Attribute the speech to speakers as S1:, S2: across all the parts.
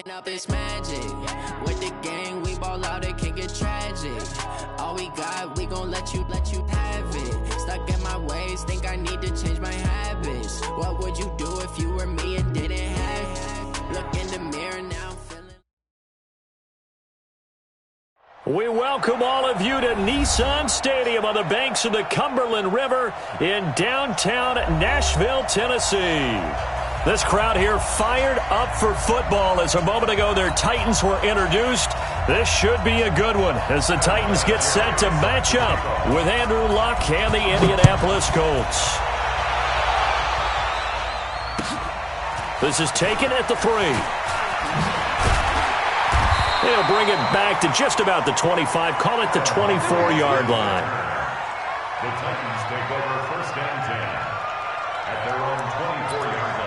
S1: Up this magic. With the gang, we ball out, it can get tragic. All we got, we gon' let you have it. Stuck in my ways, think I need to change my habits. What would you do if you were me and didn't have it? Look in the mirror now, I'm feeling.
S2: We welcome all of you to Nissan Stadium on the banks of the Cumberland River in downtown Nashville, Tennessee. This crowd here fired up for football as a moment ago their Titans were introduced. This should be a good one as the Titans get set to match up with Andrew Luck and the Indianapolis Colts. This is taken at the 3. They'll bring it back to just about the 25, call it the 24-yard line.
S3: The Titans take over first and 10 at their own 24-yard line.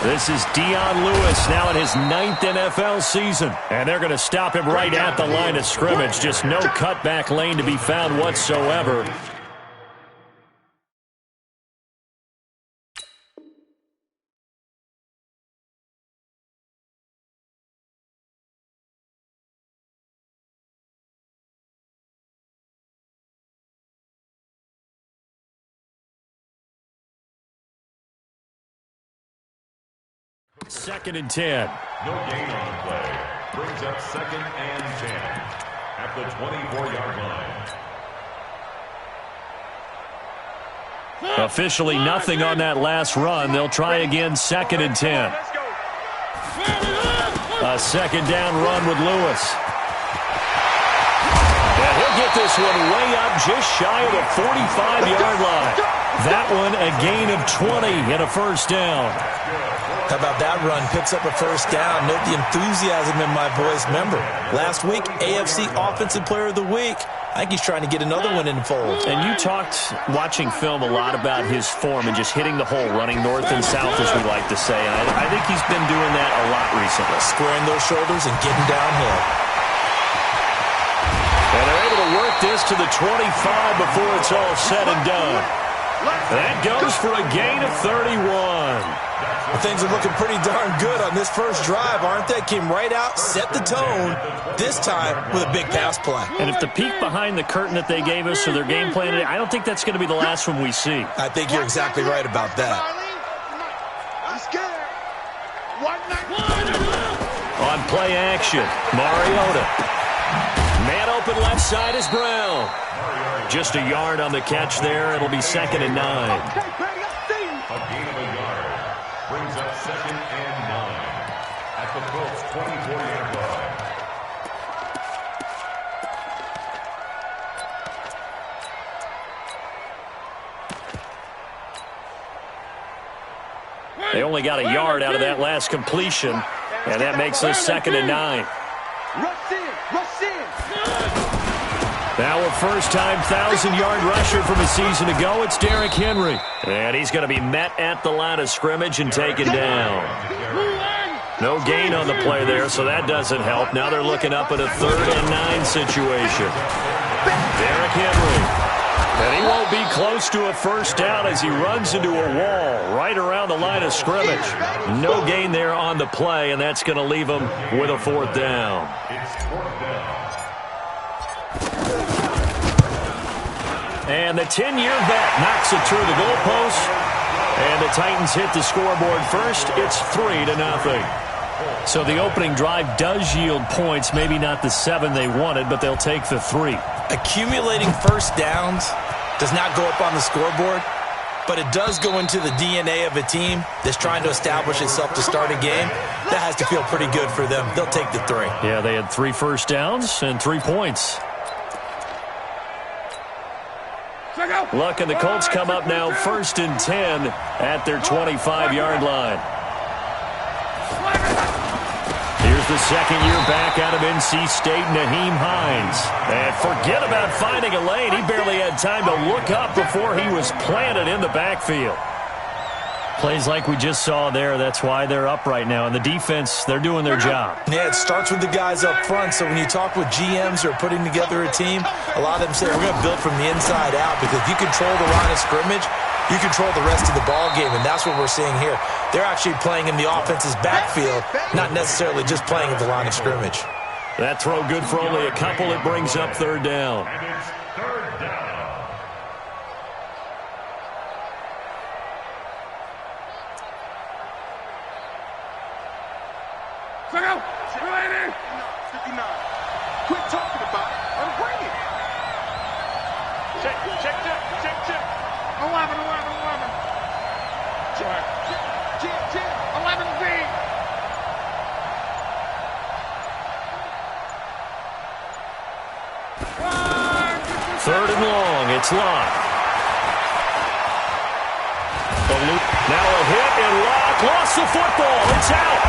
S2: This is Dion Lewis now in his 9th NFL season. And they're going to stop him right at the line of scrimmage. Just no cutback lane to be found whatsoever. Second and 10.
S3: No gain on the play. Brings up second and 10 at the 24-yard line.
S2: Officially nothing on that last run. They'll try again second and 10. A second down run with Lewis. And he'll get this one way up just shy of the 45-yard line. That one a gain of 20 and a first down.
S4: How about that run? Picks up a first down. Note the enthusiasm in my voice. Remember, last week, AFC Offensive Player of the Week. I think he's trying to get another one in the fold.
S2: And you talked, watching film, a lot about his form and just hitting the hole, running north and south, as we like to say. I think he's been doing that a lot recently.
S4: Squaring those shoulders and getting downhill.
S2: And they're able to work this to the 25 before it's all said and done. That goes for a gain of 31.
S4: Well, things are looking pretty darn good on this first drive, aren't they? Came right out, set the tone, this time with a big pass play.
S2: And if the peek behind the curtain that they gave us or their game plan, I don't think that's going to be the last one we see.
S4: I think you're exactly right about that.
S2: On play action, Mariota. Man open left side is Brown. Just a yard on the catch there. It'll be second and 9.
S3: A gain of a yard. Brings up second and 9 at the Colts' 24-yard line.
S2: They only got a yard out of that last completion, and that makes us second and 9. Now a first-time 1,000-yard rusher from a season ago, it's Derrick Henry. And he's going to be met at the line of scrimmage and taken down. No gain on the play there, so that doesn't help. Now they're looking up at a 3rd and 9 situation. Derrick Henry. And he won't be close to a first down as he runs into a wall right around the line of scrimmage. No gain there on the play, and that's going to leave him with a 4th down.
S3: It's 4th down.
S2: And the 10-year vet knocks it through the goalpost. And the Titans hit the scoreboard first. It's 3-0. So the opening drive does yield points. Maybe not the 7 they wanted, but they'll take the 3.
S4: Accumulating first downs does not go up on the scoreboard, but it does go into the DNA of a team that's trying to establish itself to start a game. That has to feel pretty good for them. They'll take the 3.
S2: Yeah, they had 3 first downs and 3 points. Luck and the Colts come up now 1st and 10 at their 25-yard line. Here's the second year back out of NC State, Nyheim Hines. And forget about finding a lane. He barely had time to look up before he was planted in the backfield. Plays like we just saw there, that's why they're up right now. And the defense, they're doing their job.
S4: Yeah, it starts with the guys up front. So when you talk with GMs who are putting together a team, a lot of them say, we're going to build from the inside out. Because if you control the line of scrimmage, you control the rest of the ball game. And that's what we're seeing here. They're actually playing in the offense's backfield, not necessarily just playing at the line of scrimmage.
S2: That throw good for only a couple. It brings up 3rd down.
S3: And it's 3rd down.
S5: Quit talking about it. I'm bringing. Check. 11. Check. 11B.
S2: 3rd and long. It's Locke. Now a hit, and Locke lost the football. It's out.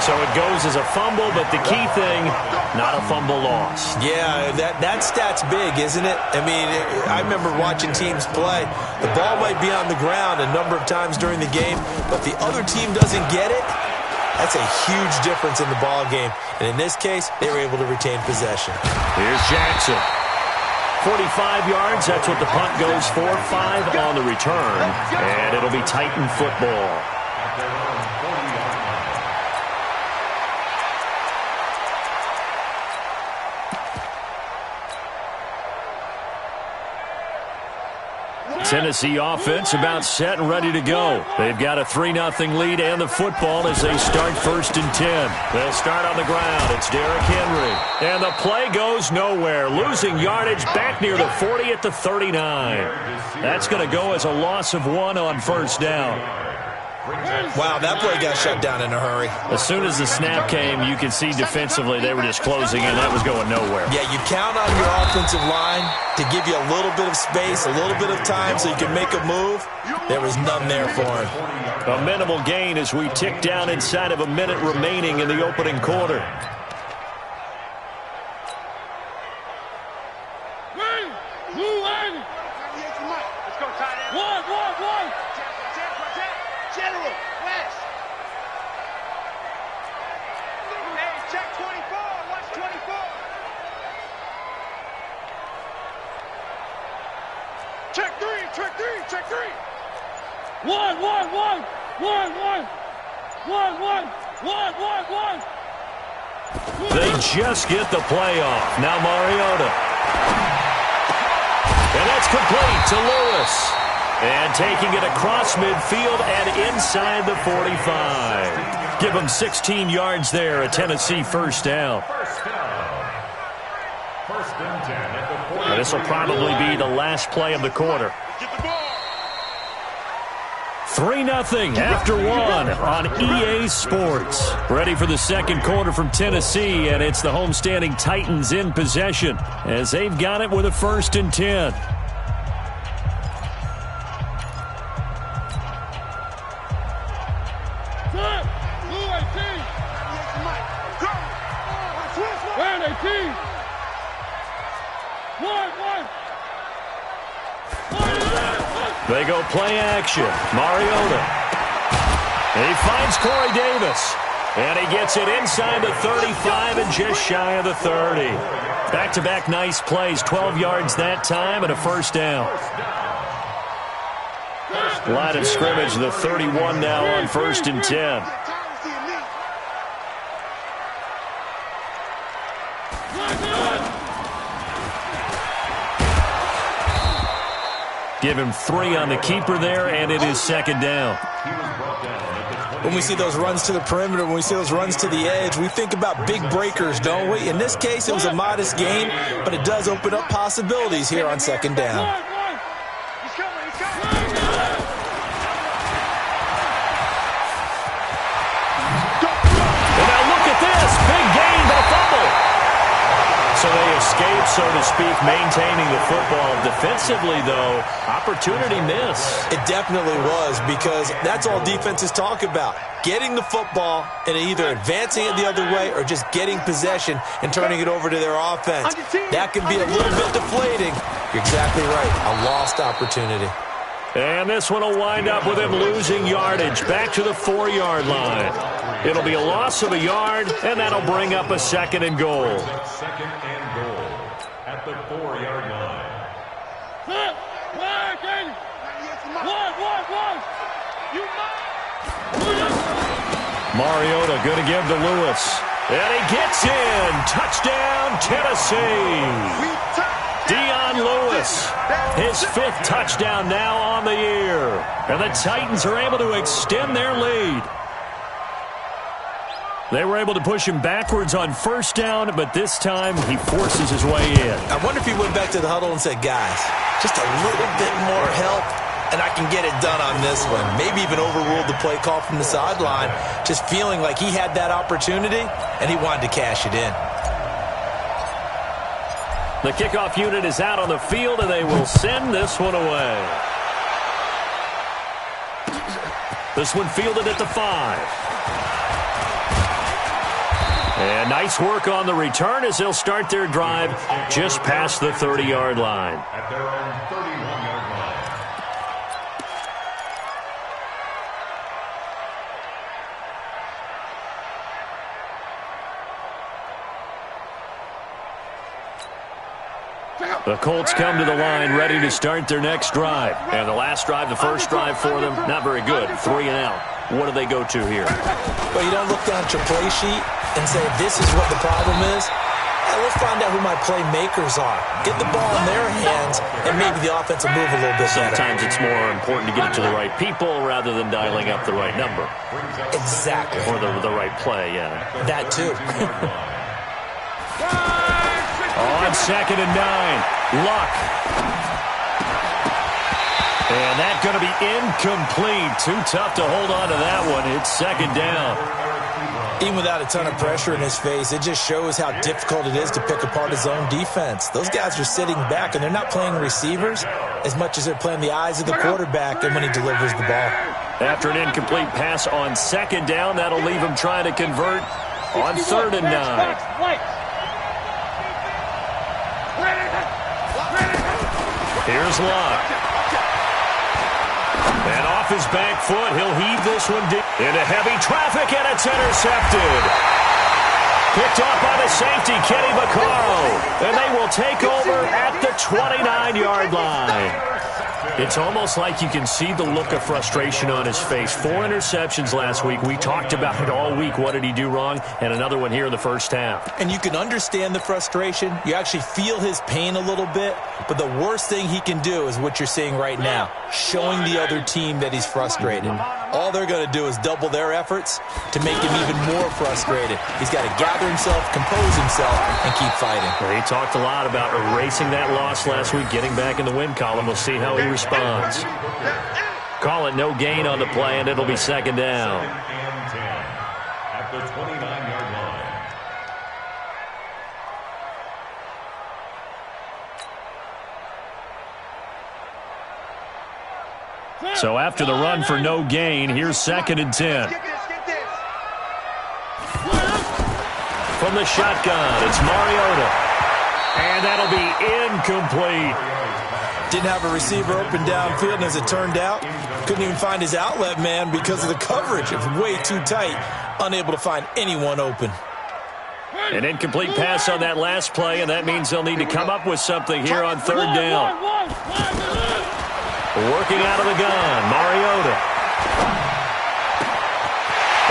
S2: So it goes as a fumble, but the key thing, not a fumble loss.
S4: Yeah, that stat's big, isn't it? I mean, I remember watching teams play. The ball might be on the ground a number of times during the game, but the other team doesn't get it. That's a huge difference in the ball game. And in this case, they were able to retain possession.
S2: Here's Jackson. 45 yards, that's what the punt goes for. 5 on the return, and it'll be Titan football. Tennessee offense about set and ready to go. They've got a 3-0 lead and the football as they start 1st and 10. They'll start on the ground. It's Derrick Henry. And the play goes nowhere. Losing yardage back near the 40 at the 39. That's going to go as a loss of 1 on 1st down.
S4: Wow, that play got shut down in a hurry.
S2: As soon as the snap came, you could see defensively they were just closing in. That was going nowhere.
S4: Yeah, you count on your offensive line to give you a little bit of space, a little bit of time so you can make a move. There was none there for him.
S2: A minimal gain as we tick down inside of a minute remaining in the opening quarter.
S5: Check three.
S6: One.
S2: They just get the play off. Now Mariota. And that's complete to Lewis. And taking it across midfield and inside the 45. Give them 16 yards there, a Tennessee 1st down.
S3: First and 10 at the 40.
S2: This will probably be the last play of the quarter. 3-0 after 1 on EA Sports. Ready for the second quarter from Tennessee, and it's the homestanding Titans in possession as they've got it with a 1st and 10. They go play action. Mariota. And he finds Corey Davis. And he gets it inside the 35 and just shy of the 30. Back-to-back nice plays. 12 yards that time and a 1st down. Line of scrimmage, the 31 now on 1st and 10. Give him 3 on the keeper there, and it is 2nd down.
S4: When we see those runs to the perimeter, when we see those runs to the edge, we think about big breakers, don't we? In this case, it was a modest gain, but it does open up possibilities here on 2nd down.
S2: And now look at this. Big gain, but a fumble. So they escape, so to speak, maintaining the football. Defensively, though, opportunity miss.
S4: It definitely was, because that's all defenses talk about. Getting the football and either advancing it the other way or just getting possession and turning it over to their offense. That can be a little bit deflating. You're exactly right. A lost opportunity.
S2: And this one will wind up with him losing yardage back to the 4-yard line. It'll be a loss of a yard, and that'll bring up a 2nd and goal.
S3: 2nd and goal at the 4-yard line.
S2: Mariota going to give to Lewis. And he gets in. Touchdown, Tennessee. Dion Lewis, his 5th touchdown now on the year. And the Titans are able to extend their lead. They were able to push him backwards on 1st down, but this time he forces his way in.
S4: I wonder if he went back to the huddle and said, guys, just a little bit more help, and I can get it done on this one. Maybe even overruled the play call from the sideline, just feeling like he had that opportunity, and he wanted to cash it in.
S2: The kickoff unit is out on the field, and they will send this one away. This one fielded at the 5. And nice work on the return as they'll start their drive just past the 30-yard line.
S3: At their own 31-yard line.
S2: The Colts come to the line ready to start their next drive. And the last drive, the first drive for them, not very good. 3 and out. What do they go to here?
S4: Well, you don't look down at your play sheet and say, this is what the problem is. Let's find out who my playmakers are. Get the ball in their hands, and maybe the offense will move a little bit better.
S2: Sometimes it's more important to get it to the right people rather than dialing up the right number.
S4: Exactly.
S2: Or the right play, yeah.
S4: That too.
S2: On 2nd and 9, Luck. And that's going to be incomplete. Too tough to hold on to that one. It's 2nd down.
S4: Even without a ton of pressure in his face, it just shows how difficult it is to pick apart his own defense. Those guys are sitting back, and they're not playing receivers as much as they're playing the eyes of the quarterback and when he delivers the ball.
S2: After an incomplete pass on 2nd down, that'll leave him trying to convert on 3rd and 9. Here's Luck. And off his back foot, he'll heave this one deep into heavy traffic, and it's intercepted. Picked off by the safety, Kenny Vaccaro. And they will take over at the 29-yard line. It's almost like you can see the look of frustration on his face. 4 interceptions last week. We talked about it all week. What did he do wrong? And another one here in the first half.
S4: And you can understand the frustration. You actually feel his pain a little bit. But the worst thing he can do is what you're seeing right now, showing the other team that he's frustrated. All they're going to do is double their efforts to make him even more frustrated. He's got to gather himself, compose himself, and keep fighting.
S2: Well, he talked a lot about erasing that loss last week, getting back in the win column. We'll see how he responds. Call it no gain on the play, and it'll be 2nd down.
S3: 2nd and 10 at the 29-yard line.
S2: So after the run for no gain, here's 2nd and 10. From the shotgun, it's Mariota. And that'll be incomplete.
S4: Didn't have a receiver open downfield, and as it turned out, couldn't even find his outlet man because of the coverage. It was way too tight, unable to find anyone open.
S2: An incomplete pass on that last play, and that means they'll need to come up with something here on 3rd down. Working out of the gun, Mariota.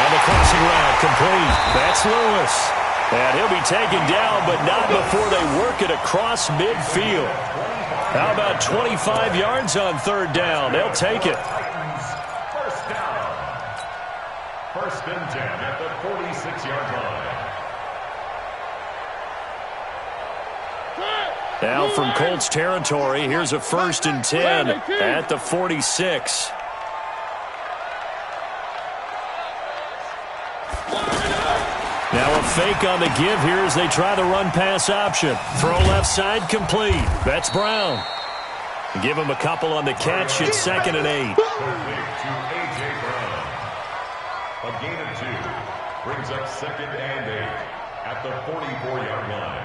S2: On the crossing route, complete. That's Lewis. And he'll be taken down, but not before they work it across midfield. How about 25 yards on 3rd down? They'll take it.
S3: First down. 1st and 10 at the 46-yard line.
S2: Now from Colts territory, here's a 1st and 10 at the 46. Now a fake on the give here as they try the run-pass option. Throw left side complete. That's Brown. Give him a couple on the catch. It's 2nd and 8.
S3: To A.J. Brown. A gain of 2 brings up 2nd and 8 at the 44-yard line.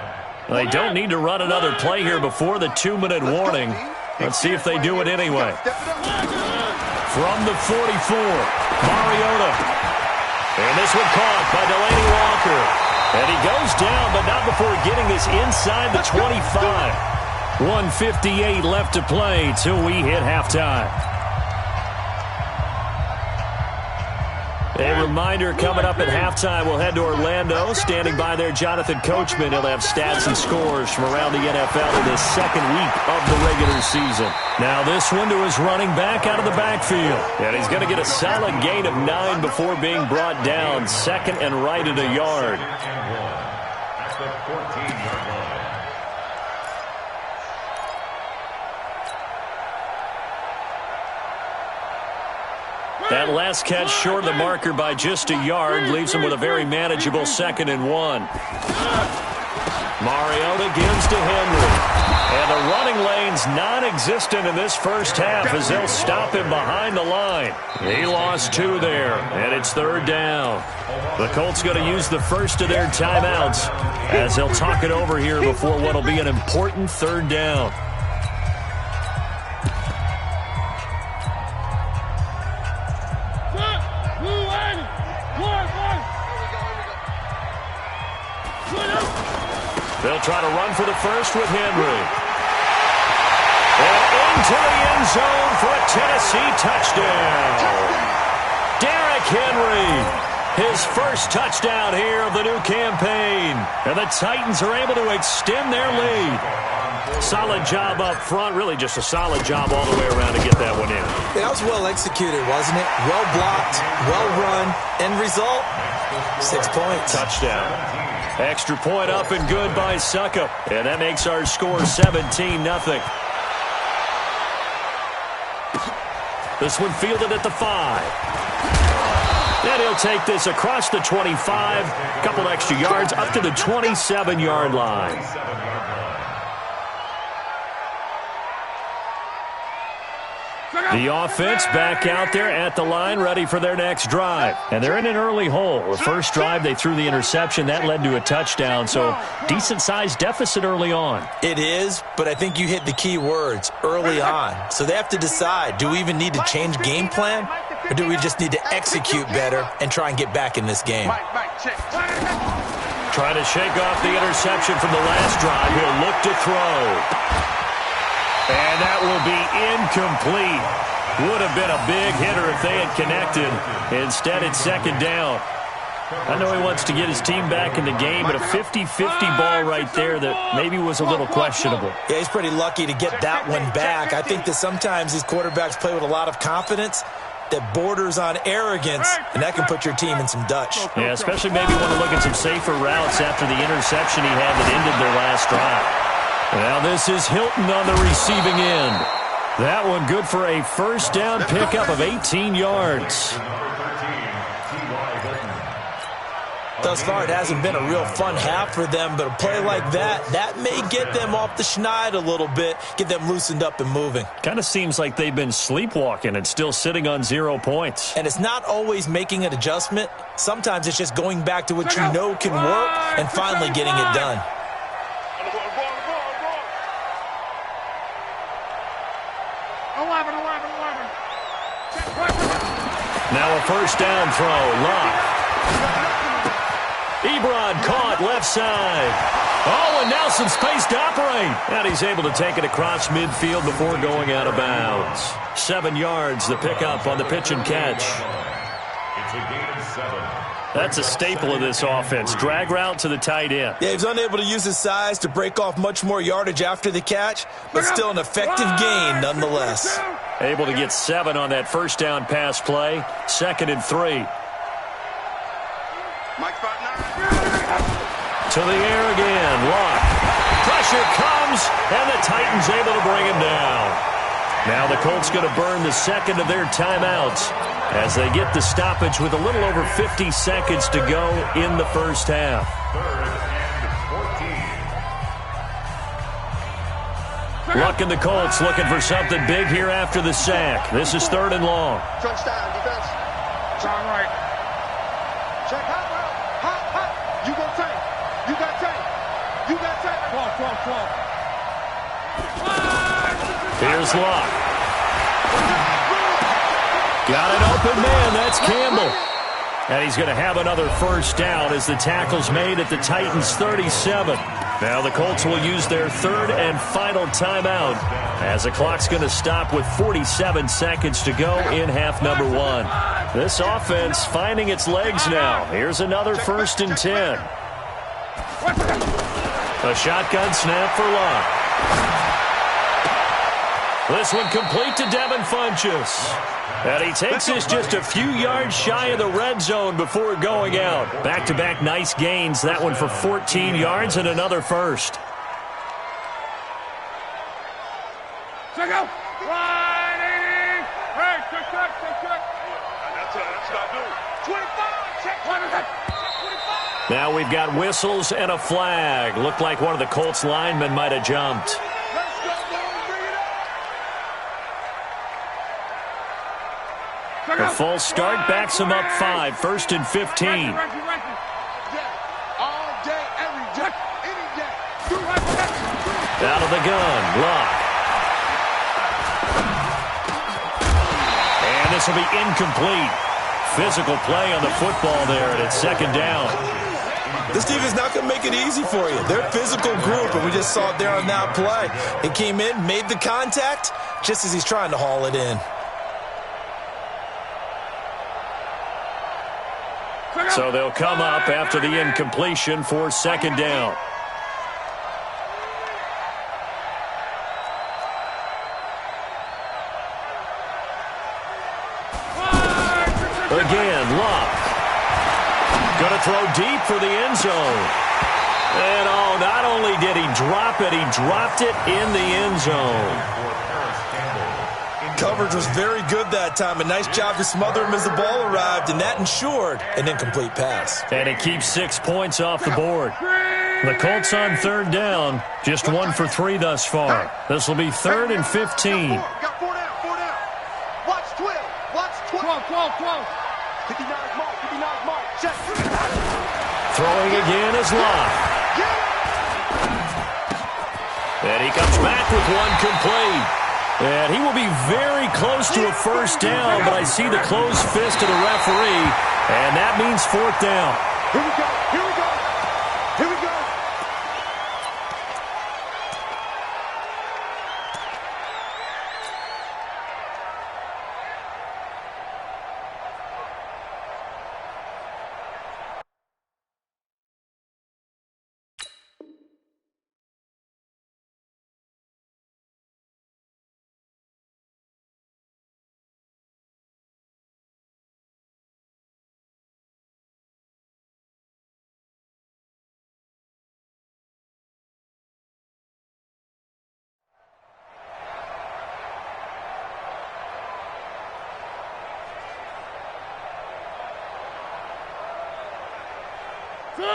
S2: They don't need to run another play here before the 2-minute warning. Let's see if they do it anyway. From the 44, Mariota. And this one caught by Delaney Walker. And he goes down, but not before getting this inside the 25. 1:58 left to play till we hit halftime. A reminder coming up at halftime, we'll head to Orlando. Standing by there, Jonathan Coachman. He'll have stats and scores from around the NFL in this 2nd week of the regular season. Now this one to his running back out of the backfield. And he's going to get a solid gain of 9 before being brought down. 2nd and right at a yard.
S3: At the 14-yard line.
S2: That last catch short of the marker by just a yard leaves him with a very manageable 2nd and 1. Mariota gives to Henry. And the running lane's non-existent in this first half as they'll stop him behind the line. He lost 2 there, and it's 3rd down. The Colts going to use the first of their timeouts as they'll talk it over here before what will be an important 3rd down. They'll try to run for the first with Henry. And into the end zone for a Tennessee touchdown. Derrick Henry, his first touchdown here of the new campaign. And the Titans are able to extend their lead. Solid job up front, really just a solid job all the way around to get that one in.
S4: That was well executed, wasn't it? Well blocked, well run. End result, 6 points.
S2: Touchdown. Extra point up and good by Suckup. And that makes our score 17-0. This one fielded at the 5. And he'll take this across the 25. A couple extra yards up to the 27-yard line. The offense back out there at the line, ready for their next drive. And they're in an early hole. The first drive, they threw the interception. That led to a touchdown, so decent-sized deficit early on.
S4: It is, but I think you hit the key words, early on. So they have to decide, do we even need to change game plan, or do we just need to execute better and try and get back in this game?
S2: Trying to shake off the interception from the last drive. He'll look to throw. And that will be incomplete. Would have been a big hitter if they had connected. Instead, it's 2nd down. I know he wants to get his team back in the game, but a 50-50 ball right there that maybe was a little questionable.
S4: Yeah, he's pretty lucky to get that one back. I think that sometimes these quarterbacks play with a lot of confidence that borders on arrogance, and that can put your team in some Dutch.
S2: Yeah, especially maybe want to look at some safer routes after the interception he had that ended their last drive. Now this is Hilton on the receiving end. That one good for a first down pickup of 18 yards.
S4: Thus far, it hasn't been a real fun half for them, but a play like that may get them off the schneid a little bit, get them loosened up and moving.
S2: Kind of seems like they've been sleepwalking and still sitting on 0 points.
S4: And it's not always making an adjustment. Sometimes it's just going back to what you know can work and finally getting it done.
S2: Now a first down throw. Lock. Ebron caught left side. Oh, and now some space to operate. And he's able to take it across midfield before going out of bounds. 7 yards, the pickup on the pitch and catch.
S3: It's a gain of 7.
S2: That's a staple of this offense. Drag route to the tight end.
S4: Yeah, he's unable to use his size to break off much more yardage after the catch, but still an effective gain nonetheless.
S2: Able to get 7 on that first down pass play. 2nd and 3. To the air again. Lock. Pressure comes, and the Titans able to bring him down. Now the Colts going to burn the second of their timeouts as they get the stoppage with a little over 50 seconds to go in the first half.
S3: 3rd and 14.
S2: Luck and the Colts looking for something big here after the sack. This is 3rd and long.
S5: Crunch down, defense. Turn right. Check hot route. Hot. You go tank. You got tank. You got tank. 12.
S2: Here's Luck. Got an open man. That's Campbell. And he's going to have another first down as the tackle's made at the Titans' 37. Now the Colts will use their 3rd and final timeout as the clock's going to stop with 47 seconds to go in half number 1. This offense finding its legs now. Here's another 1st and 10. A shotgun snap for Luck. This one complete to Devin Funchess. And he takes this just a few yards shy of the red zone before going out. Back-to-back nice gains. That one for 14 yards and another first.
S5: Check out. 180. Hey, check. That's not good. 25. Check. 25.
S2: Now we've got whistles and a flag. Looked like one of the Colts linemen might have jumped.
S5: Let's go, boys. Bring it up.
S2: The full start backs him up 5. 1st and 15.
S5: All day, every day, any day.
S2: Out of the gun, Luck. And this will be incomplete. Physical play on the football there, and it's 2nd down.
S4: This defense is not going to make it easy for you. They're a physical group, and we just saw it there on that play. He came in, made the contact, just as he's trying to haul it in.
S2: So they'll come up after the incompletion for 2nd down. Again, Luck. Going to throw deep for the end zone. And not only did he drop it, he dropped it in the end zone.
S4: Coverage was very good that time. A nice job to smother him as the ball arrived, and that ensured an incomplete pass.
S2: And it keeps 6 points off the board. The Colts on 3rd down, just 1 for 3 thus far. This will be 3rd and 15.
S5: Got 4 down. Watch 12. 12. 59 mark. Check.
S2: Throwing again is Luck. And he comes back with one complete. And he will be very close to a first down, but I see the closed fist of the referee, and that means 4th down.
S5: Here we go.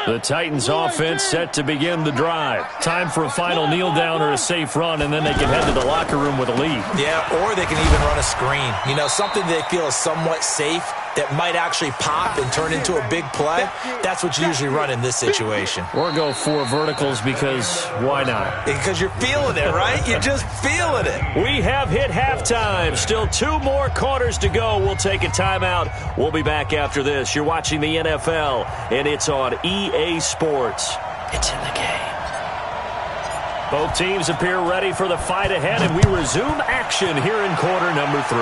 S2: The Titans offense set to begin the drive. Time for a final kneel down or a safe run, and then they can head to the locker room with a lead.
S4: Yeah, or they can even run a screen. You know, something they feel is somewhat safe that might actually pop and turn into a big play. That's what you usually run in this situation.
S2: Or go 4 verticals because why not?
S4: Because you're feeling it, right? You're just feeling it.
S2: We have hit halftime. Still 2 more quarters to go. We'll take a timeout. We'll be back after this. You're watching the NFL, and it's on EA Sports. It's in the game. Both teams appear ready for the fight ahead, and we resume action here in quarter number 3.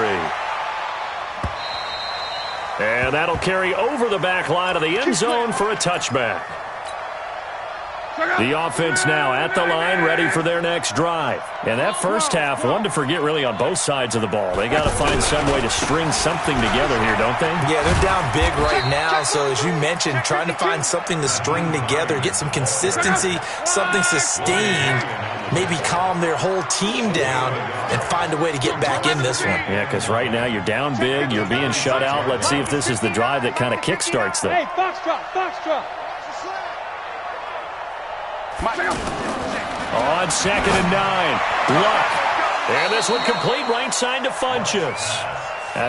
S2: And that'll carry over the back line of the end zone for a touchback. The offense now at the line, ready for their next drive. And that first half, one to forget really on both sides of the ball. They got to find some way to string something together here, don't they?
S4: Yeah, they're down big right now. So as you mentioned, trying to find something to string together, get some consistency, something sustained. maybe calm their whole team down and find a way to get back in this one.
S2: Yeah, because right now you're down big, you're being shut out. Let's see if this is the drive that kind of kickstarts them.
S6: Hey, foxtrot, foxtrot.
S2: On 2nd and 9, Luck. And this one complete right side to Funchess.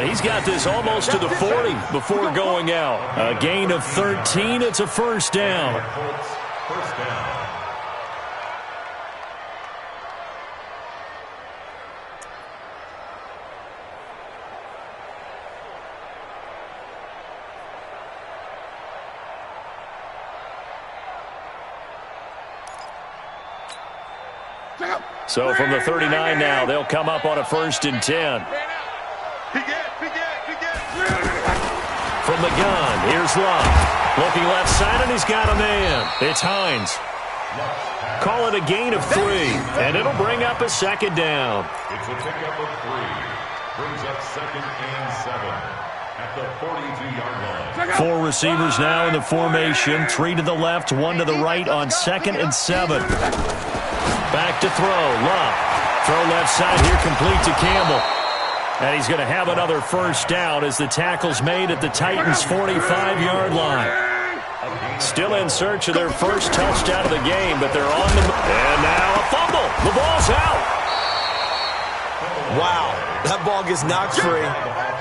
S2: He's got this almost to the 40 before going out. A gain of 13. It's a first down.
S3: First down.
S2: So from the 39 now, they'll come up on a 1st and 10. From the gun, here's Luck. Looking left side, and he's got a man. It's Hines. Call it a gain of 3, and it'll bring up a 2nd down.
S3: It's a pickup of 3. Brings up 2nd and 7 at the 42-yard line.
S2: 4 receivers now in the formation. 3 to the left, 1 to the right on 2nd and 7. Back to throw. Luck. Throw left side here, complete to Campbell. And he's going to have another first down as the tackle's made at the Titans' 45-yard line. Still in search of their first touchdown of the game, but they're on the... And now a fumble. The ball's out.
S4: Wow, that ball gets knocked free,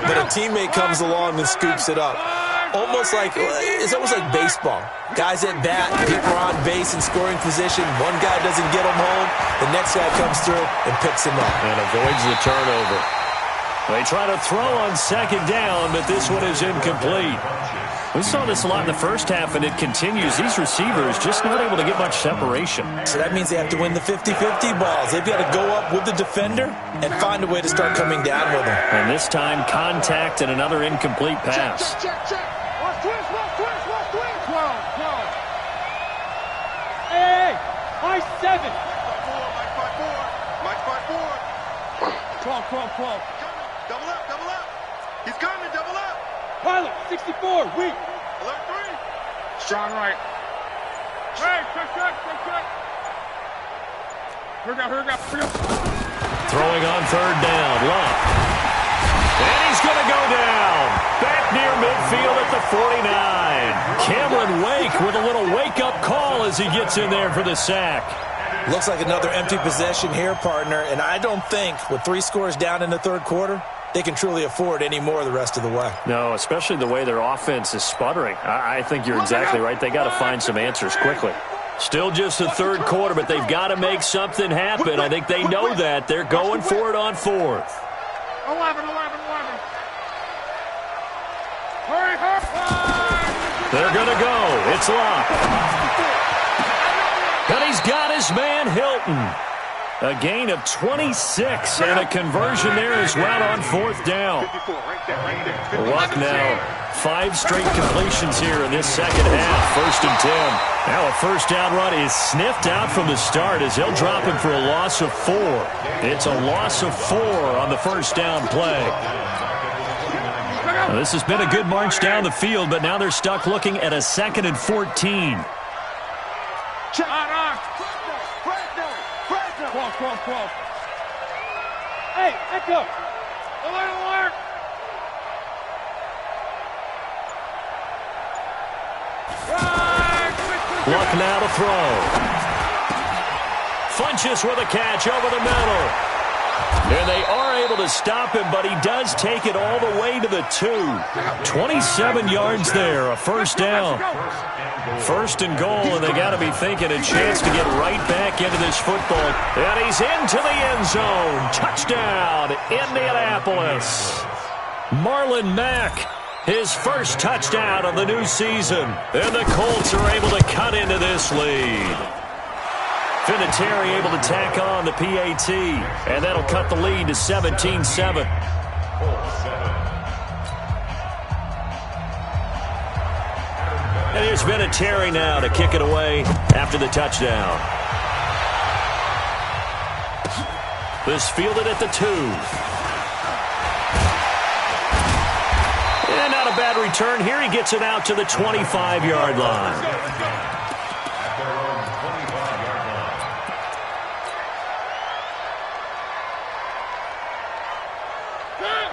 S4: but a teammate comes along and scoops it up. It's almost like baseball. Guys at bat, people are on base in scoring position. One guy doesn't get him home. The next guy comes through and picks him up.
S2: And avoids the turnover. They try to throw on 2nd down, but this one is incomplete. We saw this a lot in the first half, and it continues. These receivers just not able to get much separation.
S4: So that means they have to win the 50-50 balls. They've got to go up with the defender and find a way to start coming down with them.
S2: And this time, contact and another incomplete pass.
S5: Check. Watch twist.
S6: Hey, high 7.
S5: Mike 5-4.
S6: 12.
S5: Double up. He's coming, double up.
S6: Pilot, 64, weak.
S5: Alert 3. Strong right. Hey, check. Hurry up.
S2: Throwing on 3rd down, Luck. And he's going to go down. Back near midfield at the 49. Cameron Wake with a little wake-up call as he gets in there for the sack.
S4: Looks like another empty possession here, partner, and I don't think with 3 scores down in the 3rd quarter, they can truly afford any more the rest of the way.
S2: No, especially the way their offense is sputtering. I think you're exactly right. They got to find some answers quickly. Still just the 3rd quarter, but they've got to make something happen. I think they know that. They're going for it on 4th.
S5: 11. Hurry.
S2: They're going to go. It's Luck. And he's got his man Hilton. A gain of 26 and a conversion there as well on 4th down. Luck now 5 straight completions here in this 2nd half. 1st and 10. Now a first down run is sniffed out from the start as they'll drop him for a loss of 4. It's a loss of 4 on the first down play. Now, this has been a good march down the field, but now they're stuck looking at a 2nd and 14.
S6: Twelve. Hey, Echo.
S5: Alert.
S2: Luck now to throw. Funchess with a catch over the middle. And they are able to stop him, but he does take it all the way to the 2. 27 yards there, a first down. 1st and goal, and they got to be thinking a chance to get right back into this football. And he's into the end zone. Touchdown, Indianapolis. Marlon Mack, his first touchdown of the new season. And the Colts are able to cut into this lead. Vinatieri able to tack on the PAT, and that'll cut the lead to 17-7. And here's Vinatieri now to kick it away after the touchdown. This fielded at the 2. And not a bad return here. He gets it out to the 25-yard line.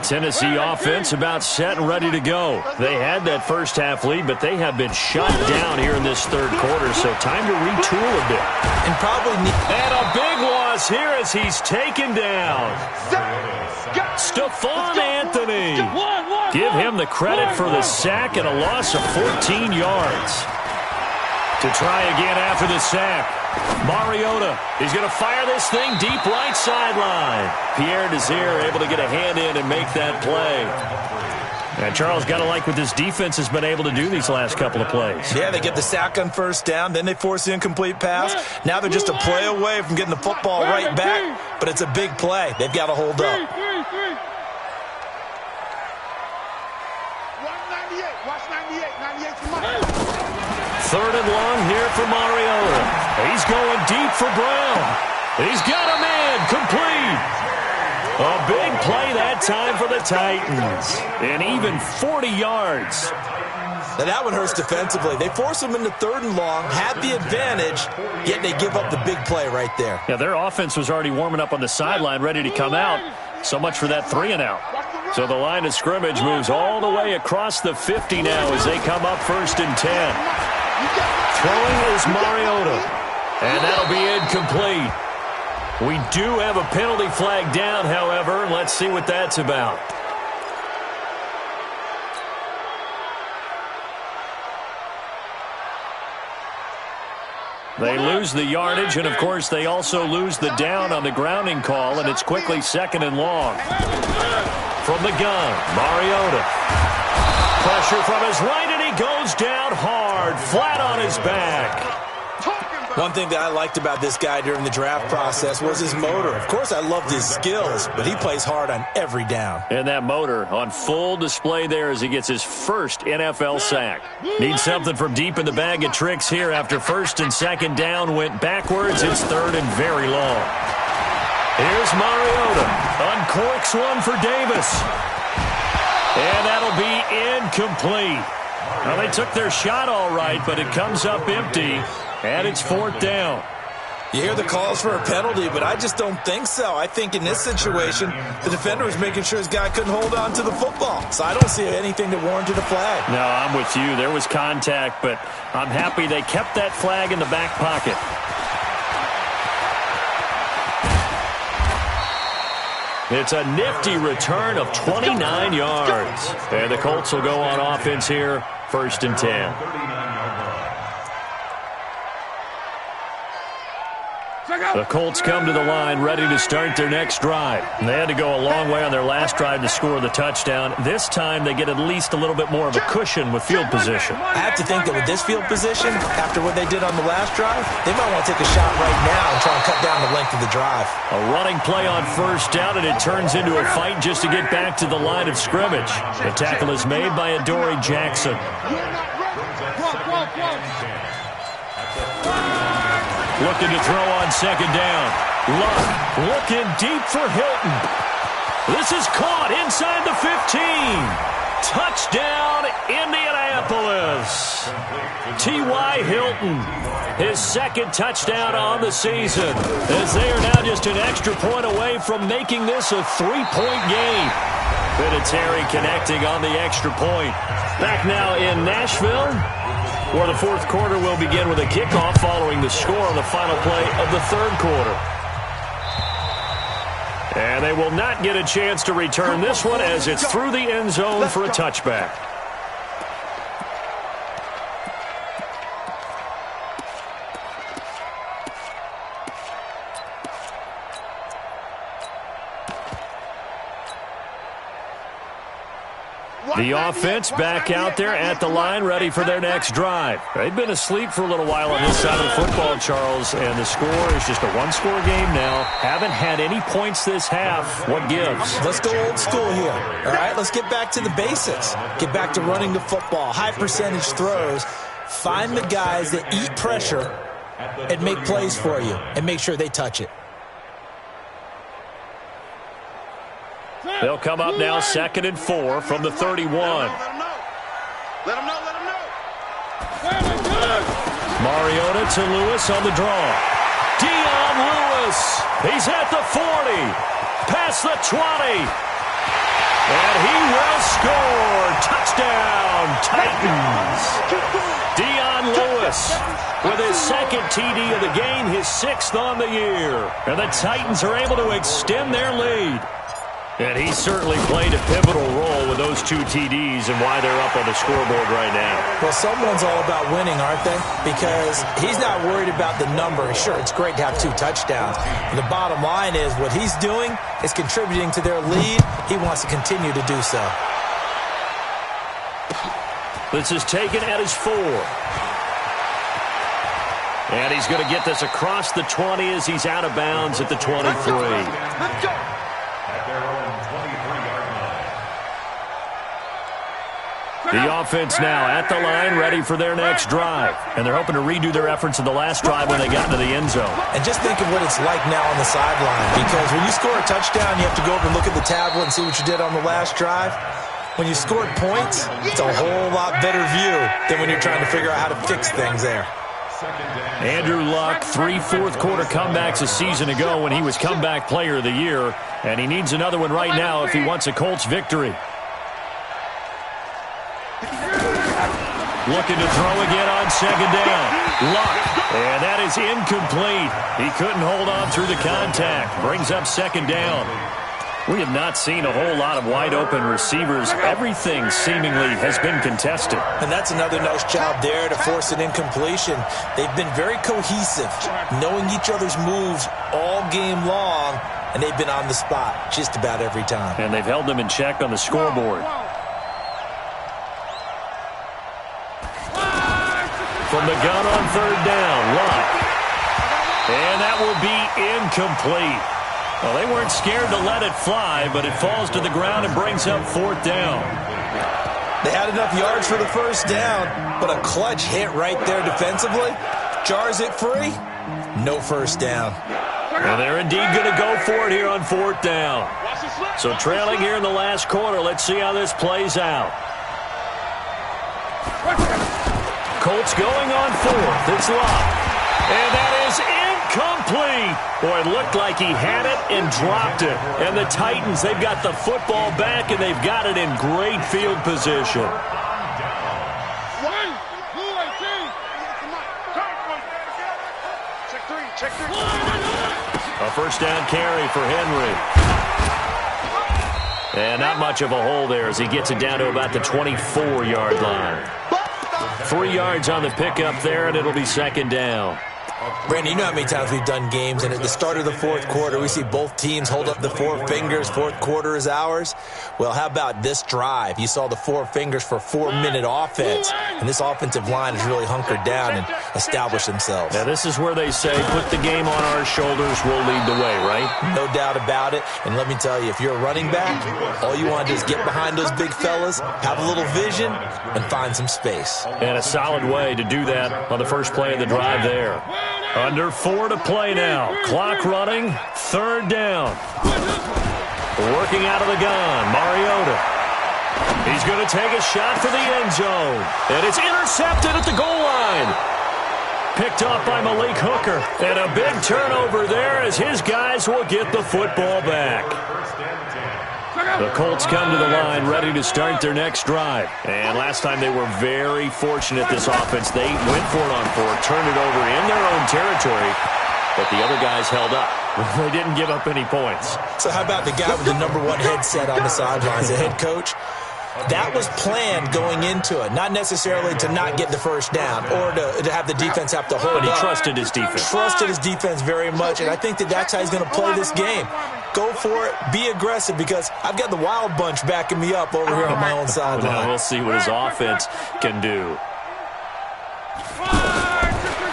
S2: Tennessee offense about set and ready to go. They had that first half lead, but they have been shut down here in this third quarter, so time to retool a bit.
S4: And
S2: a big loss here as he's taken down. Stephon Anthony. Give him the credit for the sack and a loss of 14 yards. To try again after the sack. Mariota, he's going to fire this thing deep right sideline. Pierre Desir able to get a hand in and make that play. And Charles, got to like what this defense has been able to do these last couple of plays.
S4: Yeah, they get the sack on first down, then they force the incomplete pass. Now they're just a play away from getting the football right back, but it's a big play. They've got to hold up.
S5: 98.
S2: Third and long here for Mariota. He's going deep for Brown. He's got a man complete. A big play that time for the Titans. And even 40 yards.
S4: Now that one hurts defensively. They force them into third and long, had the advantage, yet they give up the big play right there.
S2: Yeah, their offense was already warming up on the sideline, ready to come out. So much for that 3-and-out. So the line of scrimmage moves all the way across the 50 now as they come up 1st and 10. Throwing is Mariota. And that'll be incomplete. We do have a penalty flag down, however. Let's see what that's about. They lose the yardage, and, of course, they also lose the down on the grounding call, and it's quickly 2nd and long. From the gun, Mariota. Pressure from his right, and he goes down hard, flat on his back.
S4: One thing that I liked about this guy during the draft process was his motor. Of course, I loved his skills, but he plays hard on every down.
S2: And that motor on full display there as he gets his first NFL sack. Needs something from deep in the bag of tricks here after 1st and 2nd down went backwards. It's 3rd and very long. Here's Mariota. Uncorks one for Davis. And that'll be incomplete. Well, they took their shot all right, but it comes up empty. And it's 4th down.
S4: You hear the calls for a penalty, but I just don't think so. I think in this situation, the defender was making sure his guy couldn't hold on to the football. So I don't see anything that warranted a flag.
S2: No, I'm with you. There was contact, but I'm happy they kept that flag in the back pocket. It's a nifty return of 29 yards. And the Colts will go on offense here, 1st and 10. The Colts come to the line ready to start their next drive. They had to go a long way on their last drive to score the touchdown. This time they get at least a little bit more of a cushion with field position.
S4: I have to think that with this field position, after what they did on the last drive, they might want to take a shot right now and try and cut down the length of the drive.
S2: A running play on 1st down, and it turns into a fight just to get back to the line of scrimmage. The tackle is made by Adoree Jackson. Looking to throw on 2nd down. Luck looking deep for Hilton. This is caught inside the 15. Touchdown, Indianapolis. T.Y. Hilton, his 2nd touchdown on the season, as they are now just an extra point away from making this a 3-point game. Vinatieri connecting on the extra point. Back now in Nashville, where the 4th quarter will begin with a kickoff following the score on the final play of the 3rd quarter. And they will not get a chance to return this one as it's through the end zone for a touchback. The offense back out there at the line, ready for their next drive. They've been asleep for a little while on this side of the football, Charles, and the score is just a one-score game now. Haven't had any points this half. What gives?
S4: Let's go old school here, all right? Let's get back to the basics. Get back to running the football, high-percentage throws. Find the guys that eat pressure and make plays for you, and make sure they touch it.
S2: They'll come up now 2nd and 4 from the 31.
S5: Let him know.
S2: Mariota to Lewis on the draw. Dion Lewis. He's at the 40. Past the 20. Titans. Dion Lewis with his second TD of the game, his 6th on the year. And the Titans are able to extend their lead. And he certainly played a pivotal role with those 2 TDs and why they're up on the scoreboard right now.
S4: Well, someone's all about winning, aren't they? Because he's not worried about the number. Sure, it's great to have 2 touchdowns. But the bottom line is what he's doing is contributing to their lead. He wants to continue to do so.
S2: This is taken at his 4. And he's going to get this across the 20 as he's out of bounds at the 23.
S3: Let's go. At their own 23-yard line.
S2: The offense now at the line, ready for their next drive. And they're hoping to redo their efforts in the last drive when they got into the end zone.
S4: And just think of what it's like now on the sideline. Because when you score a touchdown, you have to go over and look at the tablet and see what you did on the last drive. When you scored points, it's a whole lot better view than when you're trying to figure out how to fix things there.
S2: Andrew Luck, 3 fourth-quarter comebacks a season ago when he was comeback player of the year. And he needs another one right now if he wants a Colts victory. Looking to throw again on 2nd down. Luck. And that is incomplete. He couldn't hold on through the contact. Brings up 2nd down. We have not seen a whole lot of wide-open receivers. Everything seemingly has been contested.
S4: And that's another nice job there to force an incompletion. They've been very cohesive, knowing each other's moves all game long, and they've been on the spot just about every time.
S2: And they've held them in check on the scoreboard. From the gun on 3rd down, Luck. And that will be incomplete. Well, they weren't scared to let it fly, but it falls to the ground and brings up 4th down.
S4: They had enough yards for the 1st down, but a clutch hit right there defensively. Jars it free, no 1st down.
S2: And they're indeed going to go for it here on 4th down. So trailing here in the last quarter, let's see how this plays out. Colts going on 4th. It's Luck. And that is incomplete. Boy, it looked like he had it and dropped it. And the Titans, they've got the football back, and they've got it in great field position. A 1st down carry for Henry. And not much of a hole there as he gets it down to about the 24-yard line. 3 yards on the pickup there, and it'll be 2nd down.
S4: Brandon, you know how many times we've done games, and at the start of the 4th quarter, we see both teams hold up the 4 fingers, 4th quarter is ours. Well, how about this drive? You saw the 4 fingers for 4-minute offense, and this offensive line has really hunkered down and established themselves.
S2: Now, this is where they say, put the game on our shoulders, we'll lead the way, right?
S4: No doubt about it, and let me tell you, if you're a running back, all you want to do is get behind those big fellas, have a little vision, and find some space.
S2: And a solid way to do that on the first play of the drive there. Under 4 to play now. Clock running. 3rd down. Working out of the gun. Mariota. He's going to take a shot for the end zone. And it's intercepted at the goal line. Picked off by Malik Hooker. And a big turnover there as his guys will get the football back. The Colts come to the line ready to start their next drive. And last time they were very fortunate, this offense. They went for it on 4, turned it over in their own territory, but the other guys held up. They didn't give up any points.
S4: So how about the guy with the #1 headset on the sidelines, the head coach? That was planned going into it, not necessarily to not get the 1st down or to have the defense have to hold up.
S2: But he trusted his defense.
S4: Trusted his defense very much, and I think that's how he's going to play this game. Go for it, be aggressive, because I've got the wild bunch backing me up over here on my own sideline.
S2: Well, we'll see what his offense can do.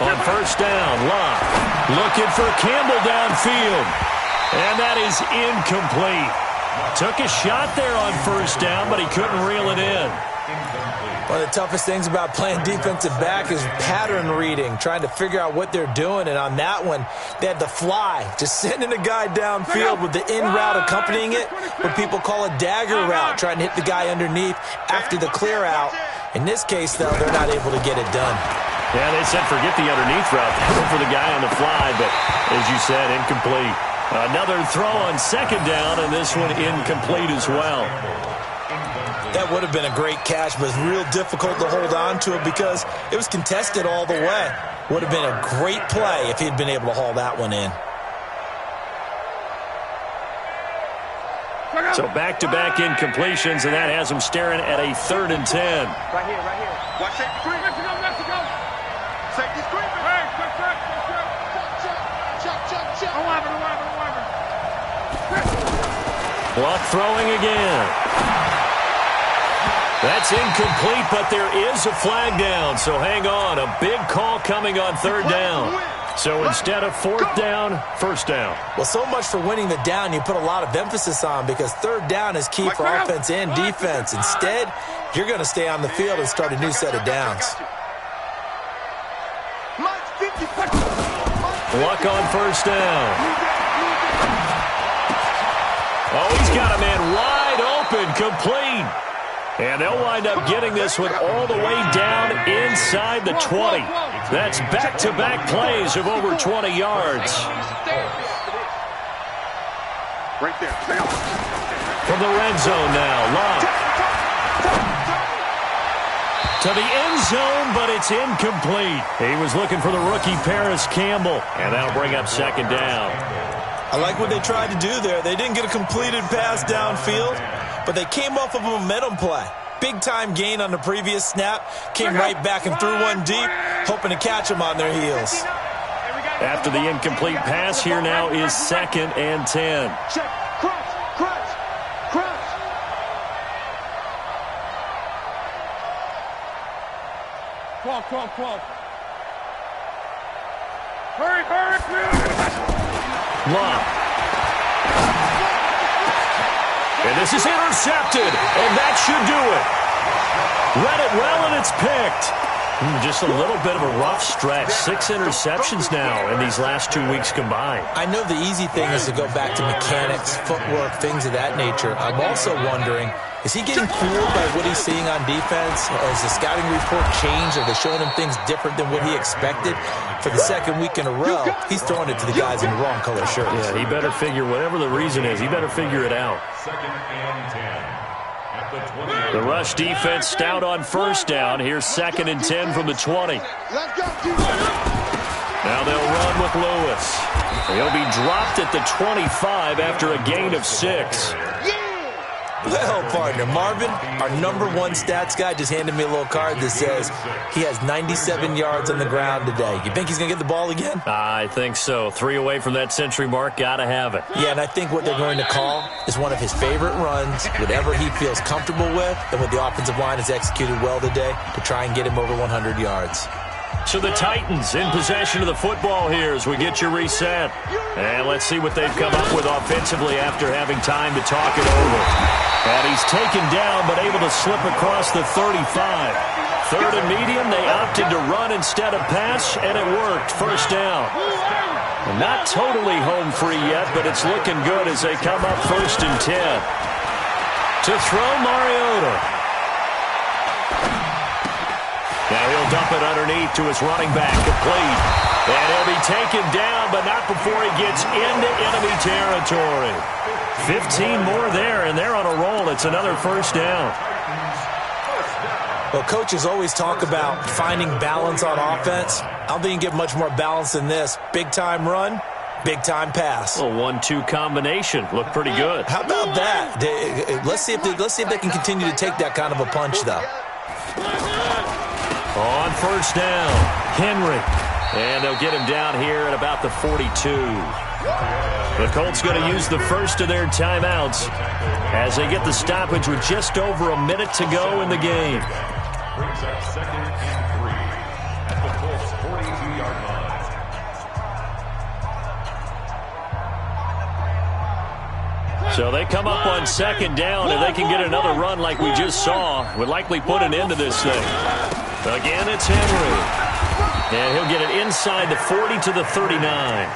S2: On 1st down, Luck looking for Campbell downfield, and that is incomplete. Took a shot there on 1st down, but he couldn't reel it in.
S4: One of the toughest things about playing defensive back is pattern reading, trying to figure out what they're doing. And on that one, they had the fly, just sending a guy downfield with the in route accompanying it, what people call a dagger route, trying to hit the guy underneath after the clear out. In this case, though, they're not able to get it done.
S2: Yeah, they said forget the underneath route. They went for the guy on the fly, but as you said, incomplete. Another throw on 2nd down, and this one incomplete as well.
S4: That That would have been a great catch, but it's real difficult to hold on to it because it was contested all the way. Would have been a great play if he'd been able to haul that one in.
S2: So back-to-back incompletions, and that has him staring at a 3rd and 10.
S5: Right here, right here. Watch safety screen. Mexico. Safety screen. Hey, check.
S2: Block throwing again. That's incomplete, but there is a flag down, so hang on. A big call coming on 3rd down. So instead of 4th down, 1st down.
S4: Well, so much for winning the down you put a lot of emphasis on because 3rd down is key for offense and defense. Instead, you're going to stay on the field and start a new set of downs.
S2: Luck on 1st down. Oh, he's got a man wide open, complete. And they'll wind up getting this one all the way down inside the 20. That's back-to-back plays of over 20 yards.
S5: Right there.
S2: From the red zone now, Love. To the end zone, but it's incomplete. He was looking for the rookie Paris Campbell, and that'll bring up 2nd down.
S4: I like what they tried to do there. They didn't get a completed pass downfield, but they came off of a momentum play. Big-time gain on the previous snap. Came right back and threw one deep, hoping to catch them on their heels.
S2: After the incomplete pass, here now is 2nd and 10.
S5: Check. Crunch. Twelve. Hurry.
S2: Love. And this is intercepted, and that should do it. Read it well, and it's picked. Just a little bit of a rough stretch. 6 interceptions now in these last 2 weeks combined.
S4: I know the easy thing is to go back to mechanics, footwork, things of that nature. I'm also wondering, is he getting fooled by what he's seeing on defense? Or has the scouting report changed? Are they showing him things different than what he expected? For the 2nd week in a row, he's throwing it to the guys in the wrong color shirts.
S2: Yeah, he better figure, whatever the reason is, he better figure it out.
S3: 2nd and 10. At the 20.
S2: The rush defense stout on 1st down. Here's 2nd and 10 from the 20. Now they'll run with Lewis. He'll be dropped at the 25 after a gain of 6.
S4: Well, partner, Marvin, our #1 stats guy, just handed me a little card that says he has 97 yards on the ground today. You think he's going to get the ball again?
S2: I think so. 3 away from that century mark. Got to have it.
S4: Yeah, and I think what they're going to call is one of his favorite runs, whatever he feels comfortable with, and what the offensive line has executed well today to try and get him over 100 yards.
S2: So the Titans in possession of the football here as we get you reset. And let's see what they've come up with offensively after having time to talk it over. And he's taken down but able to slip across the 35. 3rd and medium, they opted to run instead of pass, and it worked. 1st down. Not totally home free yet, but it's looking good as they come up 1st and 10. To throw, Mariota. Now he'll dump it underneath to his running back, complete. And he'll be taken down, but not before he gets into enemy territory. 15 more there, and they're on a roll. It's another 1st down.
S4: Well, coaches always talk about finding balance on offense. I don't think you can get much more balance than this. Big-time run, big-time pass.
S2: A 1-2 combination. Looked pretty good.
S4: How about that? Let's see if they can continue to take that kind of a punch, though.
S2: On 1st down, Henry. And they'll get him down here at about the 42. The Colts going to use the first of their timeouts as they get the stoppage with just over a minute to go in the game.
S3: Brings up 2nd and 3 at the Colts 42-yard line.
S2: So they come up on 2nd down, and they can get another run like we just saw. Would likely put an end to this thing. Again, it's Henry. And he'll get it inside the 40 to the 39.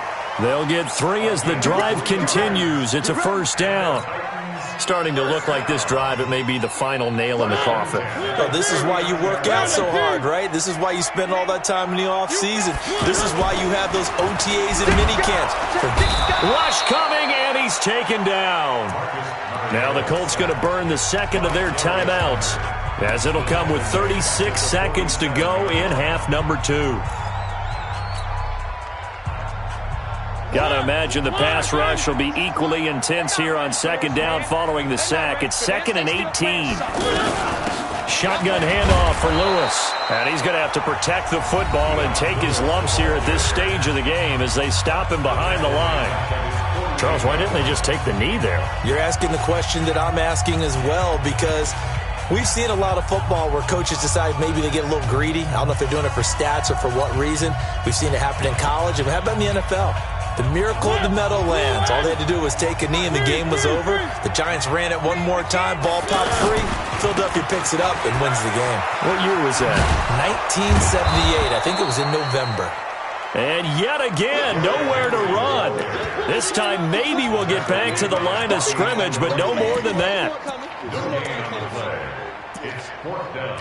S2: They'll get 3 as the drive continues. It's a 1st down. Starting to look like this drive, it may be the final nail in the coffin.
S4: Well, this is why you work out so hard, right? This is why you spend all that time in the offseason. This is why you have those OTAs and minicamps.
S2: Rush coming, and he's taken down. Now the Colts going to burn the second of their timeouts, as it'll come with 36 seconds to go in half number 2. Got to imagine the pass rush will be equally intense here on second down following the sack. It's 2nd and 18. Shotgun handoff for Lewis. And he's going to have to protect the football and take his lumps here at this stage of the game as they stop him behind the line. Charles, why didn't they just take the knee there?
S4: You're asking the question that I'm asking as well, because we've seen a lot of football where coaches decide maybe they get a little greedy. I don't know if they're doing it for stats or for what reason. We've seen it happen in college. And how about in the NFL? The miracle of the Meadowlands. All they had to do was take a knee and the game was over. The Giants ran it one more time. Ball popped free. Philadelphia picks it up and wins the game.
S2: What year was that?
S4: 1978. I think it was in November.
S2: And yet again, nowhere to run. This time maybe we'll get back to the line of scrimmage, but no more than that.
S3: It's 4th down.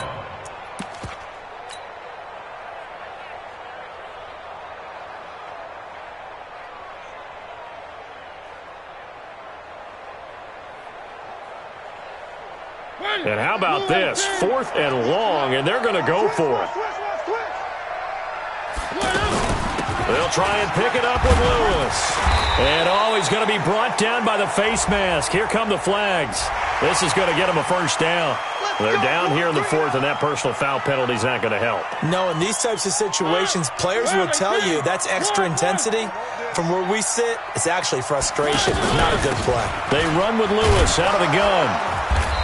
S2: And how about this? 4th and long, and they're going to go for it. They'll try and pick it up with Lewis. And he's going to be brought down by the face mask. Here come the flags. This is going to get him a first down. They're down here in the 4th, and that personal foul penalty is not going to help.
S4: No, in these types of situations, players will tell you that's extra intensity. From where we sit, it's actually frustration. Not a good play.
S2: They run with Lewis out of the gun.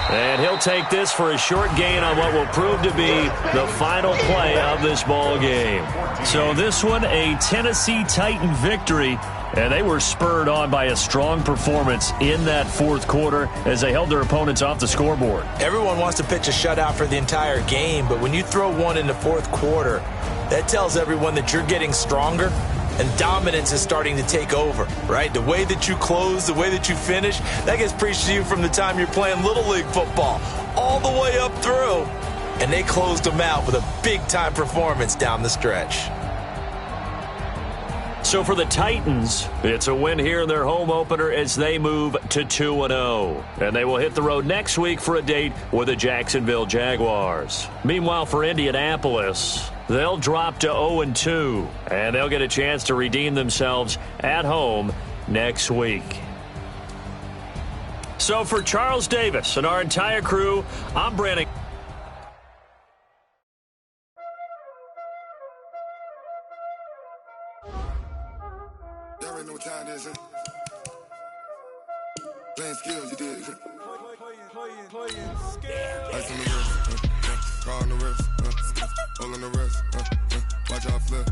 S2: And he'll take this for a short gain on what will prove to be the final play of this ball game. So this one, a Tennessee Titan victory. And they were spurred on by a strong performance in that 4th quarter as they held their opponents off the scoreboard.
S4: Everyone wants to pitch a shutout for the entire game, but when you throw one in the 4th quarter, that tells everyone that you're getting stronger and dominance is starting to take over, right? The way that you close, the way that you finish, that gets preached to you from the time you're playing Little League football all the way up through. And they closed them out with a big-time performance down the stretch.
S2: So for the Titans, it's a win here in their home opener as they move to 2-0. And they will hit the road next week for a date with the Jacksonville Jaguars. Meanwhile, for Indianapolis, they'll drop to 0-2. And they'll get a chance to redeem themselves at home next week. So for Charles Davis and our entire crew, I'm Brandon.
S7: Y'all already know what time it is, huh? Playing skills, you did. Playing skills. Ice on the wrist, car on the wrist, hole on the wrist, watch how I flip,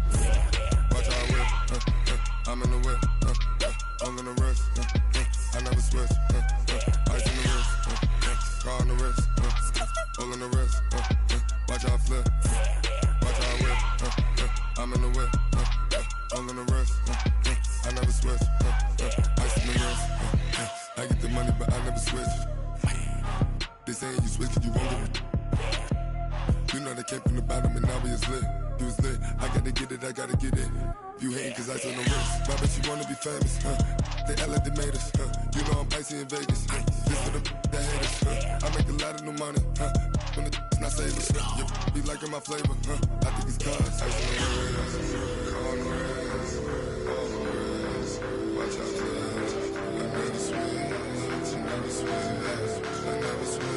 S7: watch how I whip, I'm in the whip, hole on the wrist, I never switch, ice on the wrist, car on the wrist, hole on the wrist, watch how I flip, watch how I whip, I'm in the whip, hole on the wrist, I never switch, ice on the wrist, I get the money but I never switch. They saying you switch and you won't get it. You know they came from the bottom and now we is lit. You was lit, I gotta get it, I gotta get it. You hating cause ice on the wrist, but I bet you wanna be famous, They act like they made us, You know I'm icy in Vegas, Just for the that hate us, I make a lot of new money, When it's not savers, You be liking my flavor, I think it's cause ice on the wrist, on the wrist, on the wrist, watch out for this. I never switch, I never switch, I never switch.